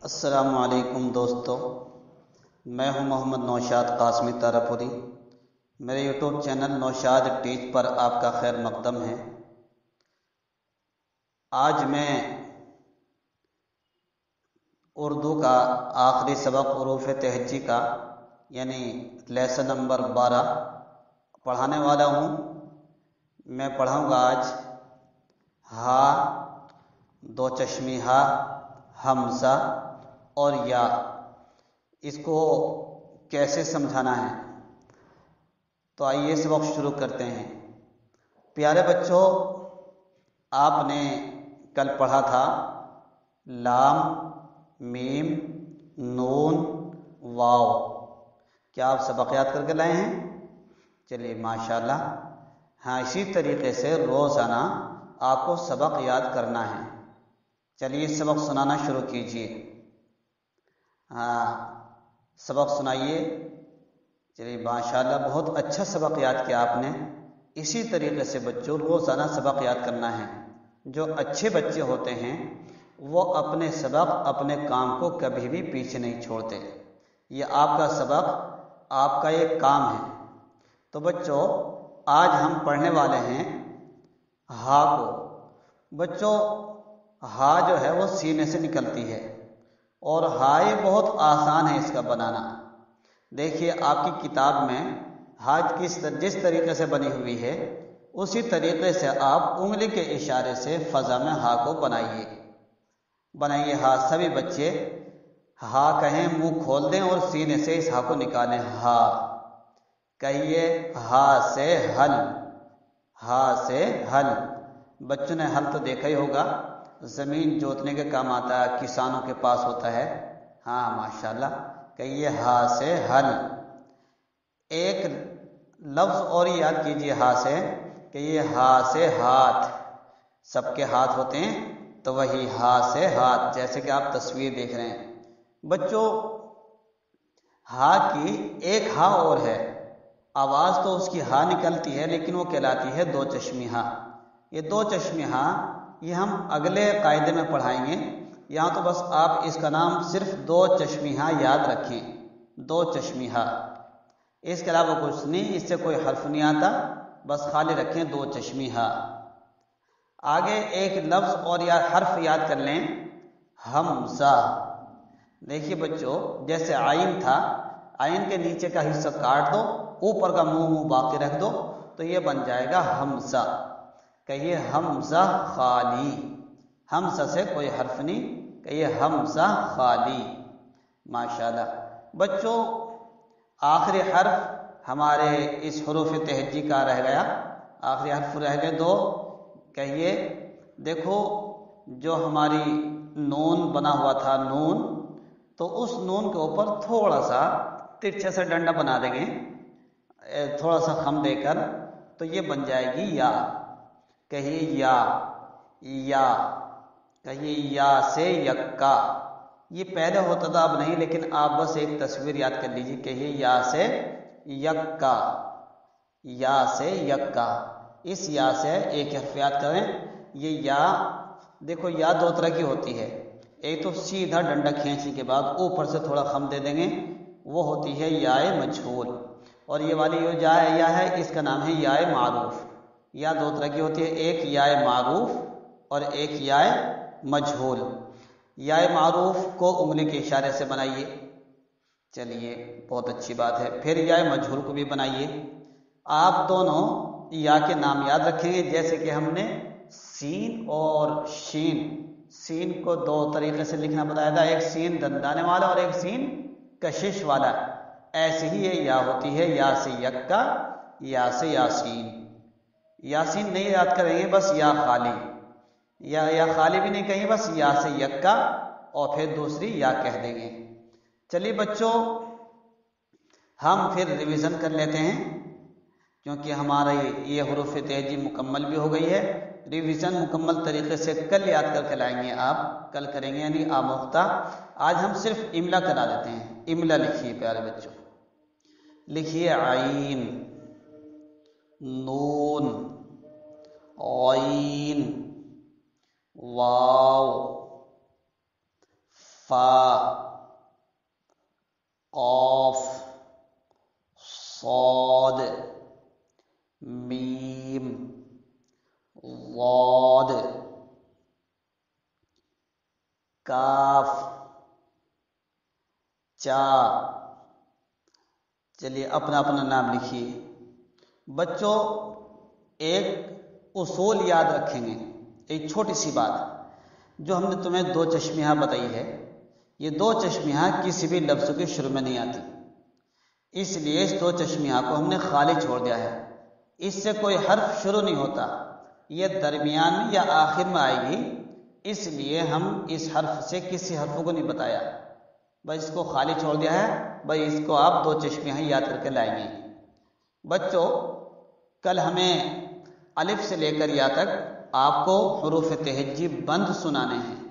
السلام علیکم دوستو، میں ہوں محمد نوشاد قاسمی تارپوری۔ میرے یوٹیوب چینل نوشاد ٹیچ پر آپ کا خیر مقدم ہے۔ آج میں اردو کا آخری سبق حروف تہجی کا یعنی لیسن نمبر 12 پڑھانے والا ہوں۔ میں پڑھاؤں گا آج ہا، دو چشمی ہا، ہمزہ اور یا۔ اس کو کیسے سمجھانا ہے تو آئیے سبق شروع کرتے ہیں۔ پیارے بچوں، آپ نے کل پڑھا تھا لام، میم، نون، واو۔ کیا آپ سبق یاد کر کے لائے ہیں؟ چلیے ماشاءاللہ۔ ہاں، اسی طریقے سے روزانہ آپ کو سبق یاد کرنا ہے۔ چلیے سبق سنانا شروع کیجیے۔ ہاں، سبق سنائیے۔ چلیے ماشاءاللہ، بہت اچھا سبق یاد کیا آپ نے۔ اسی طریقے سے بچوں روزانہ سبق یاد کرنا ہے۔ جو اچھے بچے ہوتے ہیں وہ اپنے سبق، اپنے کام کو کبھی بھی پیچھے نہیں چھوڑتے۔ یہ آپ کا سبق، آپ کا ایک کام ہے۔ تو بچوں آج ہم پڑھنے والے ہیں ہا کو۔ بچوں ہا جو ہے وہ سینے سے نکلتی ہے اور ہا یہ بہت آسان ہے اس کا بنانا۔ دیکھیے آپ کی کتاب میں ہا جس طریقے سے بنی ہوئی ہے اسی طریقے سے آپ انگلی کے اشارے سے فضا میں ہا کو بنائیے ہا۔ سبھی بچے ہا کہیں، منہ کھول دیں اور سینے سے اس ہا کو نکالیں۔ ہا کہیے، ہا سے ہل، ہا سے ہل۔ بچوں نے ہل تو دیکھا ہی ہوگا، زمین جوتنے کے کام آتا ہے، کسانوں کے پاس ہوتا ہے۔ ہاں ماشاءاللہ، کہیے ہا سے ہل۔ ایک لفظ اور یاد کیجیے ہا سے، کہیے ہا سے ہاتھ۔ سب کے ہاتھ ہوتے ہیں تو وہی ہا سے ہاتھ، جیسے کہ آپ تصویر دیکھ رہے ہیں۔ بچوں ہا کی ایک ہا اور ہے، آواز تو اس کی ہا نکلتی ہے لیکن وہ کہلاتی ہے دو چشمی ہا۔ یہ دو چشمی ہا یہ ہم اگلے قاعدے میں پڑھائیں گے۔ یہاں تو بس آپ اس کا نام صرف دو چشمی ہا یاد رکھیں، دو چشمی ہا۔ اس کے علاوہ کچھ نہیں، اس سے کوئی حرف نہیں آتا، بس خالی رکھیں دو چشمی ہا۔ آگے ایک لفظ اور یا حرف یاد کر لیں، حمزہ۔ دیکھیے بچوں، جیسے آئین تھا، آئین کے نیچے کا حصہ کاٹ دو، اوپر کا منہ باقی رکھ دو تو یہ بن جائے گا حمزہ۔ کہیے حمزہ خالی۔ حمزہ سے کوئی حرف نہیں، کہیے حمزہ خالی۔ ماشاءاللہ۔ بچوں آخری حرف ہمارے اس حروف تہجی کا رہ گیا، آخری حرف رہ گئے دو۔ کہیے، دیکھو جو ہماری نون بنا ہوا تھا نون، تو اس نون کے اوپر تھوڑا سا ترچھے سے ڈنڈا بنا دیں گے، تھوڑا سا خم دے کر، تو یہ بن جائے گی یا۔ کہیے یا، یا۔ کہیے یا سے یکا۔ یہ پہلے ہوتا تھا اب نہیں، لیکن آپ بس ایک تصویر یاد کر لیجیے۔ کہیے یا سے یکا، یا سے یکا۔ اس یا سے ایک حرف یاد کریں۔ یہ یا، دیکھو یا دو طرح کی ہوتی ہے، ایک تو سیدھا ڈنڈا کھینچنے کے بعد اوپر سے تھوڑا خم دے دیں گے، وہ ہوتی ہے یائے مجہول، اور یہ والی جو یا ہے اس کا نام ہے یائے معروف۔ یا دو طرح کی ہوتی ہے، ایک یائے معروف اور ایک یائے مجہول۔ یائے معروف کو انگلی کے اشارے سے بنائیے، چلیے بہت اچھی بات ہے۔ پھر یائے مجہول کو بھی بنائیے۔ آپ دونوں یا کے نام یاد رکھیں گے، جیسے کہ ہم نے سین اور شین، سین کو دو طریقے سے لکھنا بتایا تھا، ایک سین دندانے والا اور ایک سین کشش والا۔ ایسے ہی یہ یا ہوتی ہے، یا سے یکا، یا سے یاسین۔ یاسین نہیں یاد کریں گے، بس یا خالی، یا خالی بھی نہیں کہیں، بس یا سے یکا اور پھر دوسری یا کہہ دیں گے۔ چلیے بچوں ہم پھر ریویژن کر لیتے ہیں، کیونکہ ہمارا یہ حروف تہجی مکمل بھی ہو گئی ہے۔ ریویژن مکمل طریقے سے کل یاد کر کے لائیں گے، آپ کل کریں گے یعنی آموختہ۔ آج ہم صرف املا کرا دیتے ہیں۔ املا لکھیے پیارے بچوں، لکھیے عین، نون، عین، واو، فا، قاف، صاد، میم، ضاد، کاف، چا۔ چلیے اپنا اپنا نام لکھیے۔ بچوں ایک اصول یاد رکھیں گے، ایک چھوٹی سی بات جو ہم نے تمہیں دو چشمیہ بتائی ہے، یہ دو چشمیہ کسی بھی لفظ کے شروع میں نہیں آتی، اس لیے اس دو چشمیہ کو ہم نے خالی چھوڑ دیا ہے۔ اس سے کوئی حرف شروع نہیں ہوتا، یہ درمیان میں یا آخر میں آئے گی، اس لیے ہم اس حرف سے کسی حرف کو نہیں بتایا، بس اس کو خالی چھوڑ دیا ہے۔ بھائی اس کو آپ دو چشمیہ یاد کر کے لائیں گے۔ بچوں کل ہمیں الف سے لے کر یا تک آپ کو حروف تہجی بند سنانے ہیں۔